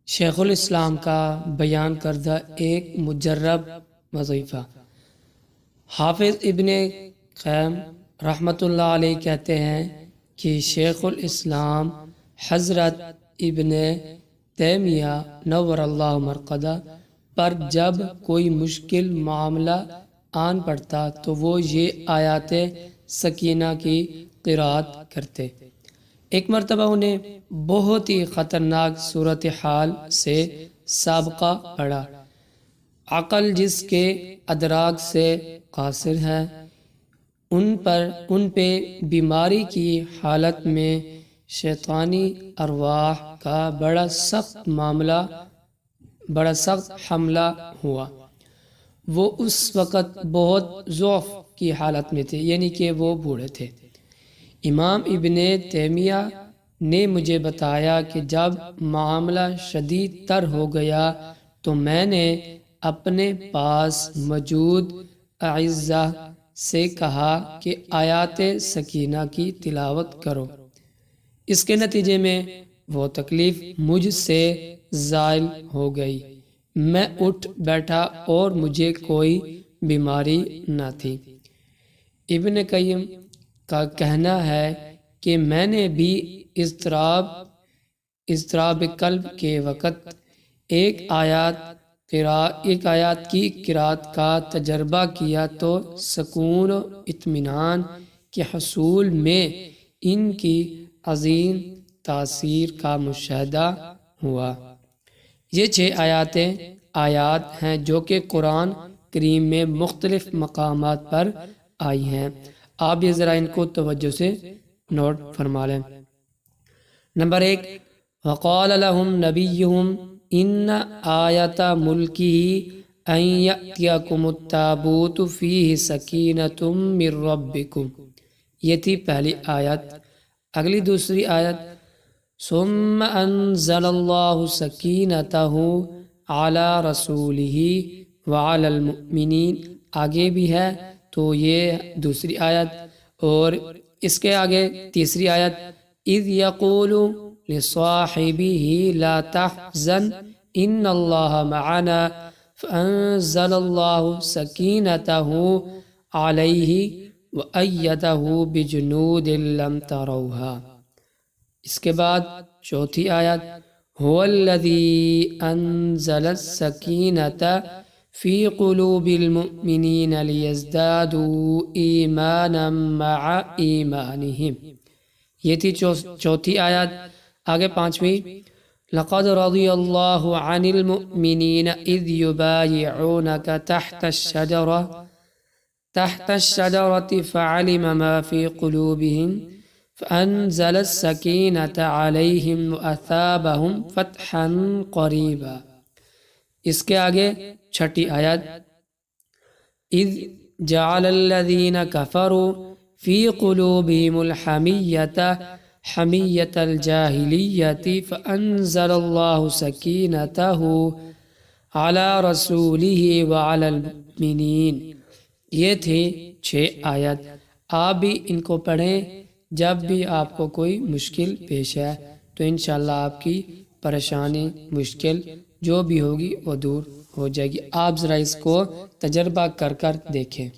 شیخ الاسلام کا بیان کردہ ایک مجرب وظیفہ۔ حافظ ابن قیم رحمۃ اللہ علیہ کہتے ہیں کہ شیخ الاسلام حضرت ابن تیمیہ نور اللہ مرقدہ پر جب کوئی مشکل معاملہ آن پڑتا تو وہ یہ آیات سکینہ کی قرأت کرتے۔ ایک مرتبہ انہیں بہت ہی خطرناک صورتحال سے سابقہ پڑا۔ عقل جس کے ادراک سے قاصر ہے، ان پہ بیماری کی حالت میں شیطانی ارواح کا بڑا سخت حملہ ہوا۔ وہ اس وقت بہت ضعف کی حالت میں تھے، یعنی کہ وہ بوڑھے تھے۔ امام ابن تیمیہ نے مجھے بتایا کہ جب معاملہ شدید تر ہو گیا تو میں نے اپنے پاس موجود اعزہ سے کہا کہ آیات سکینہ کی تلاوت کرو۔ اس کے نتیجے میں وہ تکلیف مجھ سے زائل ہو گئی۔ میں اٹھ بیٹھا اور مجھے کوئی بیماری نہ تھی۔ ابن قیم کا کہنا ہے کہ میں نے بھی اضطراب قلب کے وقت ایک آیات کی قرأت کا تجربہ کیا تو سکون و اطمینان کے حصول میں ان کی عظیم تاثیر کا مشاہدہ ہوا۔ یہ 6 آیات ہیں جو کہ قرآن کریم میں مختلف مقامات پر آئی ہیں۔ آپ یہ ذرا ان کو توجہ سے نوٹ فرما لیں۔ نمبر 1، وقال لهم نبيهم ان آیۃ ملکہ ان یأتیکم التابوت فیہ سکینۃ من ربکم، یہ تھی پہلی آیت۔ اگلی دوسری آیت، ثم انزل اللہ سکینتہ علی رسولہ وعلی المؤمنین، آگے بھی ہے تو یہ دوسری آیت۔ اور اس کے آگے تیسری آیت، اذ یقول لصاحبہ لا تحزن ان اللہ معنا فانزل اللہ سکینتہ علیہ وأیدہ بجنود لم تروها۔ اس کے بعد چوتھی آیت، هو الذی انزل السکینۃ فی قلوب المؤمنین لیزدادوا ایمانا مع ایمانہم، یہ تھی چوتھی آیت۔ آگے پانچویں، لقد رضی اللہ عن المؤمنین اذ یبایعونک تحت الشجرة فعلم ما في قلوبهم فأنزل السکینۃ علیہم وأثابهم فتحا قریبا۔ اس کے آگے چھٹی آیت، اذ جعل الذین کفروا فی قلوبهم الحمیۃ حمیۃ الجاہلیۃ فأنزل اللہ سکینتہ علی رسولہ وعلی المؤمنین، یہ تھی 6 آیت۔ آپ بھی ان کو پڑھیں جب بھی آپ کو کوئی مشکل پیش ہے، تو انشاءاللہ آپ کی پریشانی مشکل جو بھی ہوگی وہ دور ہو جائے گی۔ آپ ذرا اس کو تجربہ کر دیکھیں۔